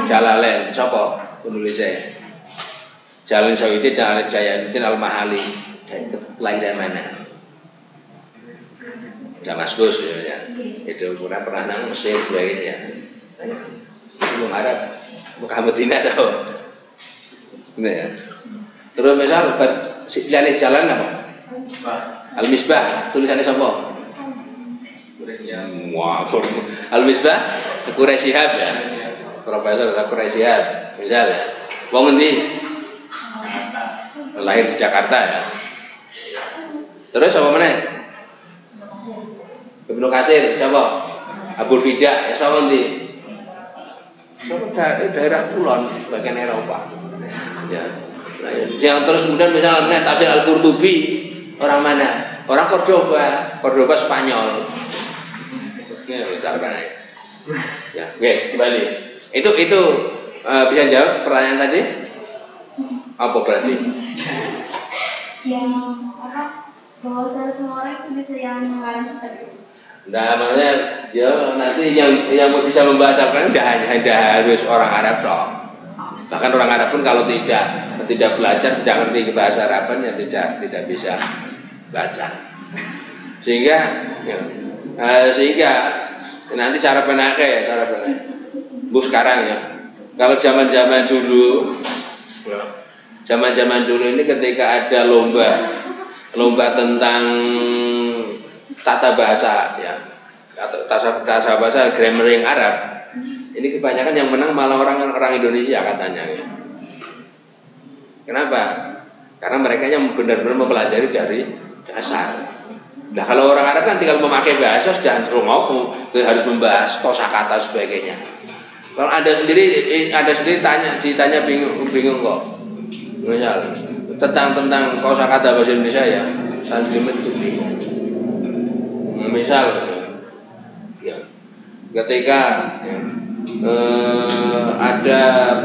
Jalalain, coba penulisnya. Jalalain Sawiti, Jalalain Jayadin Al-Mahali dari kelahiran mana? Damaskus ya. Itu pernah nang Mesir sebagainya. Belum Arab, Mekah Madinah coba. Ini ya. Terus misal pilihannya jalan apa? Al-Misbah, tulisannya siapa? Wah, Al-Misbah, Quraisy Shihab ya. Profesor Quraisy Shihab, misal ya. Wong endi? Lahir di Jakarta ya. Terus apa meneh? Ibnu Katsir, siapa? Abu Fida, ya siapa endi? Daerah kulon, bagian Eropa. Ya. Nah, yang terus kemudian misalnya tafsir Al-Qurtubi orang mana? Orang Cordoba Spanyol. Ya, misalkan. Ya, guys, kembali. Itu bisa jawab pertanyaan tadi? Apa berarti? Yang apa? Bahwa semua orang itu bisa yang mengarang tadi. Nah, makanya ya nanti yang bisa membacakan tidak harus orang Arab dong. Bahkan orang Arab pun kalau tidak belajar, tidak ngerti bahasa Araban ya tidak bisa baca. Sehingga nanti cara penakai Bu sekarang ya. Kalau zaman dulu ini ketika ada lomba tentang tata bahasa ya, atau tata bahasa grammar yang Arab, ini kebanyakan yang menang malah orang Indonesia katanya ya. Kenapa? Karena mereka yang benar-benar mempelajari dari dasar. Nah kalau orang Arab kan tinggal memakai bahasa sudah harus membahas kosakata sebagainya. Kalau Anda sendiri ditanya bingung kok. Misal tentang kosakata bahasa Indonesia ya, saya sendiri itu bingung. Misal ya, ketika ya, ada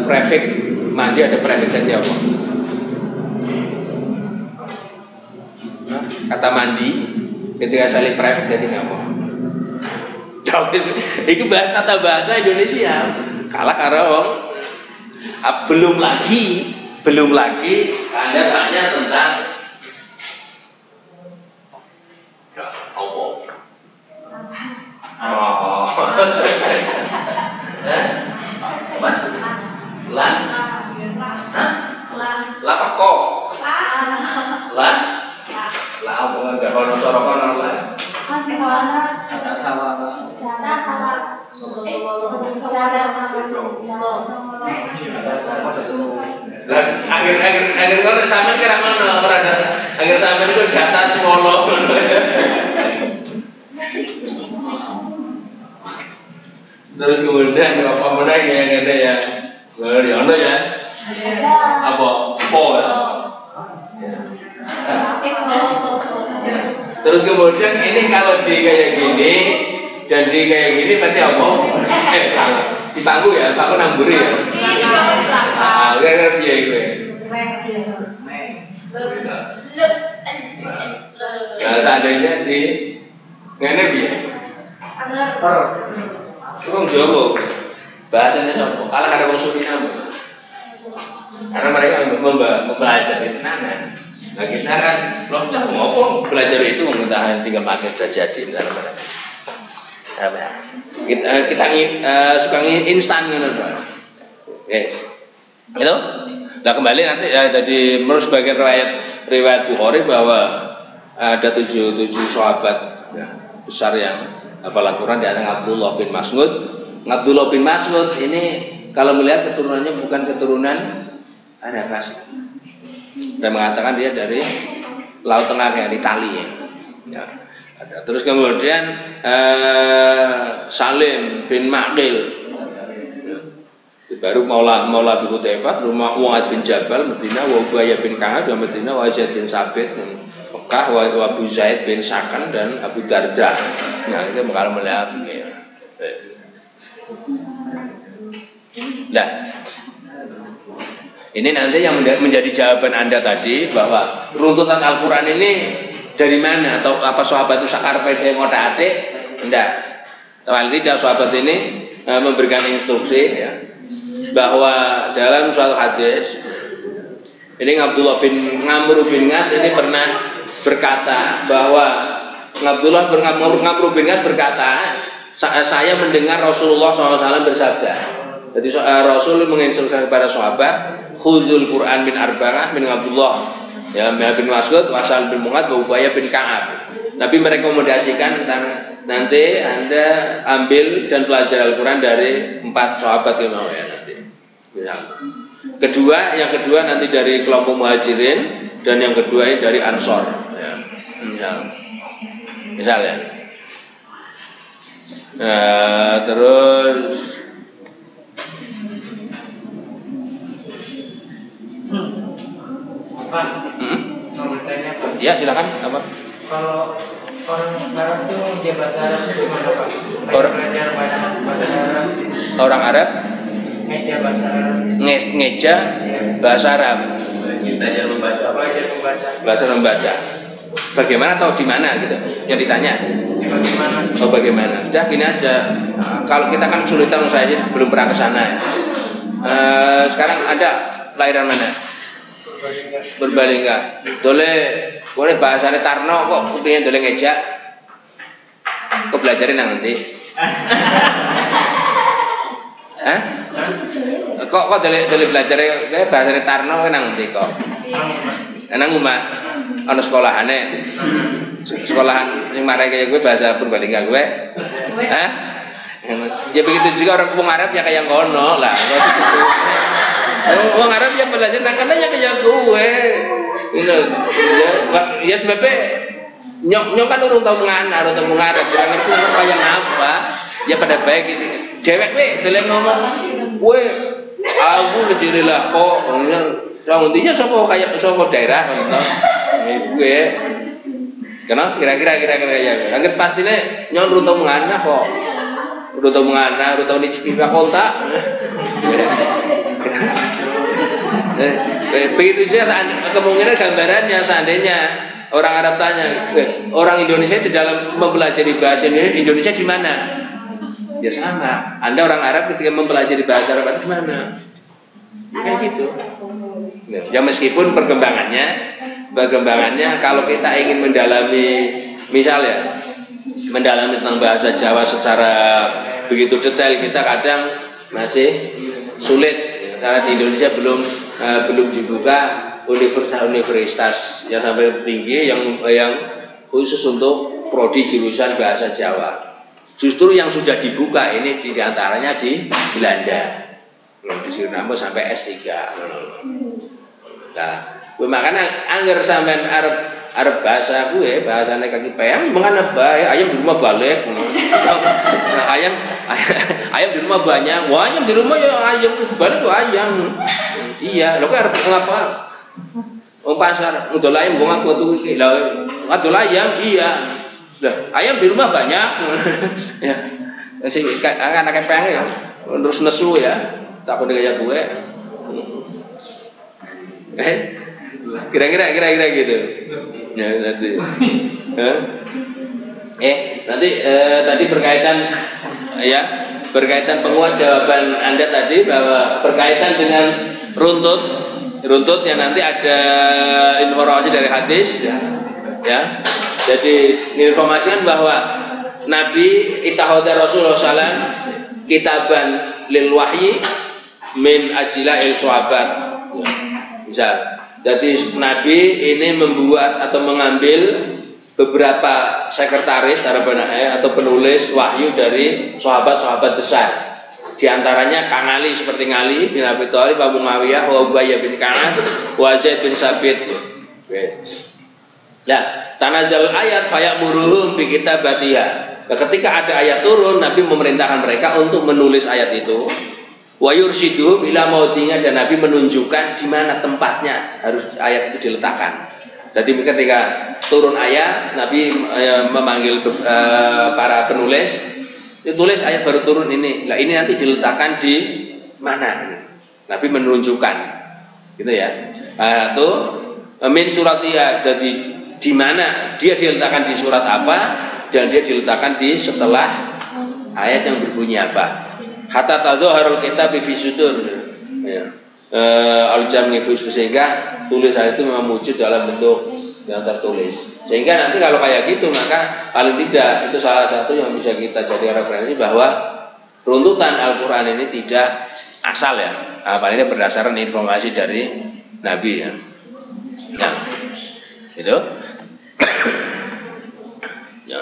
prefix mandi, ada prefix ganti apa? Kata mandi ketika salib prefix ganti apa? Itu bahas tata bahasa Indonesia kalah karena belum lagi Anda tanya tentang apa? Oh. Apa? Lan? Hah? La kok? Lan? La apa enggak ono sorokan lan? Akhir kalau sampai kira mana berada? Akhir sampai itu di atas ngolo. Terus kemudian apa meneh yang ada ya? Ono ya. Apa? Po ya. Terus kemudian ini kalau di kayak gini dan di kayak gini berarti apa? Di pangku ya, pangku namburi ya. Ah, kira-kira piye kowe? Nah, seandainya di ngene piye? Wong Jawa. Bahasanya sapa? Kalah ada wong Suriname. Karena mereka mempelajari tenanan. Nah kita kan, loh sudah ngomong belajar itu menggunakan tinggal pakai sudah jadi. Kita suka instan gitu, itu. Nah kembali nanti ya jadi menurut sebagian riwayat Bukhari bahwa ada 7 sahabat ya, besar yang hafal Al-Quran, di antara Abdullah bin Mas'ud. Abdullah bin Mas'ud ini kalau melihat keturunannya bukan keturunan Arab asli. Dan mengatakan dia dari Laut Tengah kayak Italia. Ya. Terus kemudian Salim bin Maqil, ya. Baru Maula bin Hudzaifah, rumah Mu'ad bin Jabal, Madinah, wa Ubayyah bin Ka'ab, Madinah, wa Zaid bin Sabit, Mekah, wa Abu Zaid bin Sakan dan Abu Darda. Nah itu kalau melihat. Ya. Nah, ini nanti yang menjadi jawaban Anda tadi bahwa runtutan Al-Quran ini dari mana, atau apa sahabat itu sakar pede ngotak-atik? Enggak. Paling tidak sahabat ini memberikan instruksi ya, bahwa dalam suatu hadis ini Abdullah bin Ngamr bin Ngas ini pernah berkata bahwa Abdullah bin Ngamr bin Ngas berkata, saya mendengar Rasulullah SAW bersabda. Jadi Rasul menginstruksikan kepada sahabat, khudul Quran bin Arba'ah bin Abdullah, ya bin Mas'ud, Wasal bin Mu'ad, Ubayyah bin Ka'ab. Nabi merekomendasikan nanti Anda ambil dan belajar Al-Quran dari 4 sahabat yang mau ya nanti. Yang kedua nanti dari kelompok Muhajirin, dan yang kedua ini dari Ansor. Ya. Misal ya. Terus Mau bertanya Pak? ya silakan apa? Kalau orang Arab itu dia bahasa Arab itu gimana Pak? Belajar bahasa Arab. Orang Arab Ngeja bahasa Arab. Ngeja bahasa Arab. Belajar membaca. Bagaimana atau di mana gitu? Yang ditanya. Bagaimana? Oh bagaimana? Sudah gini aja. Kalau kita kan kesulitan, saya sih belum pernah ke sana ya. Sekarang ada lahiran mana? Berbalingga. Dole, boleh bahasanya Tarno kok pengen dole ngejak. Kok belajarin nanti? Hah? Kok dole belajar kayak bahasanya Tarno kan nanti kok. Nang omah ana sekolahane. Sekolahan sing marai kayak gue bahasa Purbalingga gue. Hah? Ya begitu juga orang kampung Arab ya kayak ngono lah. Orang Arab yang belajar nakalnya kayak gue. Ya sebabnya nyok kan urung tau menganar atau mengarap, kurang ngerti apa yang apa. Ya pada baik gitu. Dewek we dole ngomong, "Gue aku ngejirilah kok." Intinya sapa daerah ngono. Gue kenapa kira-kira ya. Angger pastine nyon ruto menganah kok. Ruto menganah, ruto ni cipipa kontak. Begitu saja kemungkinan gambarannya seandainya orang Arab tanya, orang Indonesia di dalam mempelajari bahasa Indonesia di mana? Ya sama. Anda orang Arab ketika mempelajari bahasa Arab di mana? Kayak gitu. Ya meskipun perkembangannya kalau kita ingin mendalami, misalnya mendalami tentang bahasa Jawa secara begitu detail, kita kadang masih sulit karena di Indonesia belum dibuka universitas yang sampai tinggi yang khusus untuk prodi jurusan bahasa Jawa. Justru yang sudah dibuka ini diantaranya di Belanda, belum di Suriname sampai S3. Nah, makanya angger sampean arep bahasa gue, bahasane kaki peyang mengana bae, ayam di rumah balik. ayam di rumah banyak. Wah, ayam di rumah ya ayam balik tuh ayam. Iya, lho kok arep ngapa? Wong pasar ngedol ayam wong aku tuku iki. Lah ngedol ayam iya. Lah, ayam di rumah banyak. Ya. Sing anak peyang ya terus nesu ya. Tak pada gaya gue. Kira-kira gitu. Ya nanti. Nanti tadi berkaitan penguat jawaban Anda tadi bahwa berkaitan dengan runtut yang nanti ada informasi dari hadis ya. Jadi informasikan bahwa Nabi itahoda Rasulullah SAW kitaban lil wahyi min ajila il sahabat ya. Misal jadi Nabi ini membuat atau mengambil beberapa sekretaris atau penulis wahyu dari sahabat-sahabat besar. Di antaranya Kang Ali seperti Ali bin Abi Thalib, Abu Muawiyah, wa Ubayyah bin Ka'ab, wa Zaid bin Sabit. Nah, tanazal ayat fayamuruhum bi kitabatiha. Nah, ketika ada ayat turun, Nabi memerintahkan mereka untuk menulis ayat itu. Wa yursiduhum ila maudhinya, dan Nabi menunjukkan di mana tempatnya harus ayat itu diletakkan. Jadi ketika turun ayat, Nabi memanggil para penulis, ditulis ayat baru turun ini. Nah, ini nanti diletakkan di mana? Nabi menunjukkan, gitu ya. Itu min suratiha, jadi di mana dia diletakkan di surat apa, dan dia diletakkan di setelah ayat yang berbunyi apa. Hatta tadzaharul kitab fi sudur. Ya. Al-jam'i fi, sehingga tulisan itu memang wujud dalam bentuk yang tertulis. Sehingga nanti kalau kayak gitu, maka paling tidak itu salah satu yang bisa kita jadi referensi bahwa runtutan Al-Qur'an ini tidak asal ya. Nah, paling tidak berdasarkan informasi dari Nabi ya. Nah, itu. Ya.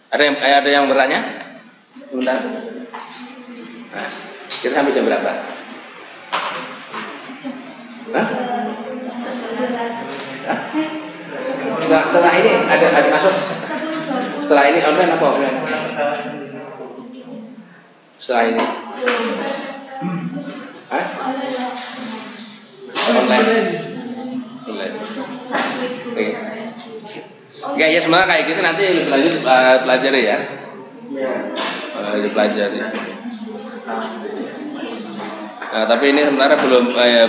Ada yang bertanya? Sebentar. Nah, kita sampai jam berapa? Hah? Hah? Setelah ini ada masuk? Setelah ini online apa offline? Setelah ini? Hah? Online. Oke. Ya sebenarnya kayak gitu nanti lebih lanjut pelajari ya. Dipelajari. Nah, tapi ini sebenarnya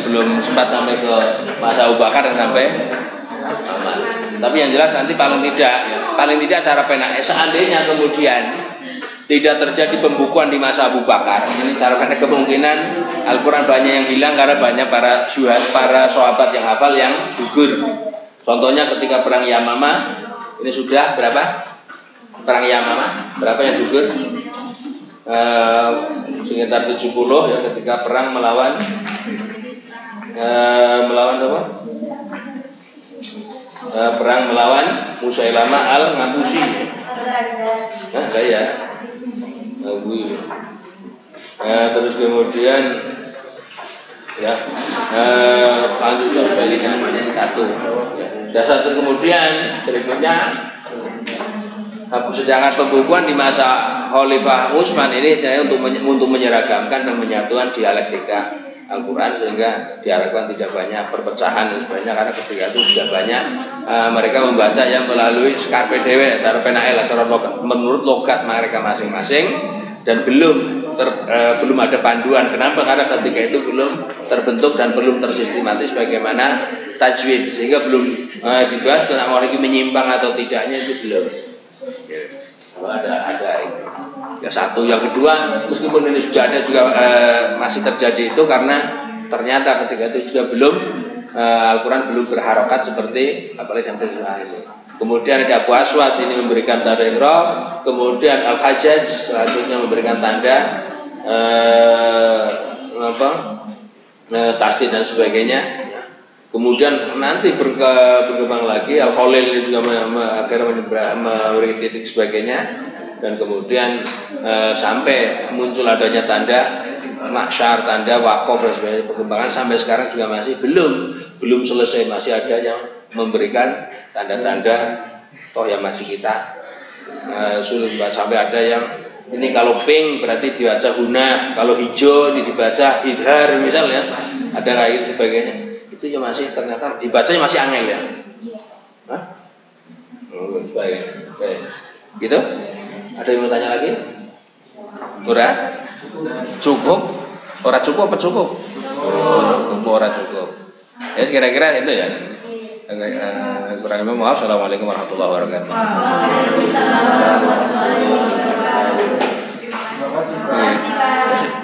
belum sempat sampai ke masa Abu Bakar dan sampai tapi yang jelas nanti paling tidak cara pendek seandainya kemudian tidak terjadi pembukuan di masa Abu Bakar, ini cara pendek kemungkinan Al-Quran banyak yang hilang karena banyak para sahabat yang hafal yang gugur. Contohnya ketika perang Yamamah, ini sudah berapa? Perang Yamamah berapa yang gugur? Sekitar 70 ya, ketika perang melawan apa? Perang melawan Musailamah al-Ngabusi. Nah, ya. Terus kemudian ya lanjutnya sebaliknya satu. Dan satu kemudian berikutnya sedangkan pembukuan di masa Khalifah Utsman ini saya untuk menyeragamkan dan menyatukan dialektika Al-Quran sehingga diharapkan tidak banyak perpecahan dan sebagainya, karena ketika itu sudah banyak mereka membaca yang melalui skarpe dewe cara penael menurut logat mereka masing-masing dan belum ada panduan. Kenapa? Karena ketika itu belum terbentuk dan belum tersistematis bagaimana tajwid, sehingga belum dibahas tentang orang ini menyimpang atau tidaknya, itu belum. Ya, ada ini. Ya satu, yang kedua, meskipun ini sudah ada juga masih terjadi itu karena ternyata ketika itu juga belum Al-Quran belum berharokat seperti apalagi sampai saat ini. Kemudian ada Abu Aswad ini memberikan tanda iqra, kemudian Al-Hajjaj selanjutnya memberikan tanda tasdid dan sebagainya. Kemudian nanti berkembang lagi Al-Khalil ini juga akhirnya memberi titik sebagainya, dan kemudian sampai muncul adanya tanda masyar, tanda wakaf dan sebagainya, perkembangan sampai sekarang juga masih belum selesai, masih ada yang memberikan tanda-tanda toh yang masih kita sulit, sampai ada yang ini kalau pink berarti dibaca huna, kalau hijau ini dibaca idhar misalnya, ada kayak gitu sebagainya. Itu ya masih ternyata dibacanya masih angel ya. Hah? Sebagainya. Oke. Gitu? Ada yang mau tanya lagi? Ora? Cukup? Ora cukup apa cukup? Ora cukup. Ya kira-kira itu ya. Kurang lebih maaf. Assalamualaikum warahmatullahi wabarakatuh. Waalaikumsalam warahmatullahi wabarakatuh. Terima kasih. Terima kasih, Pak.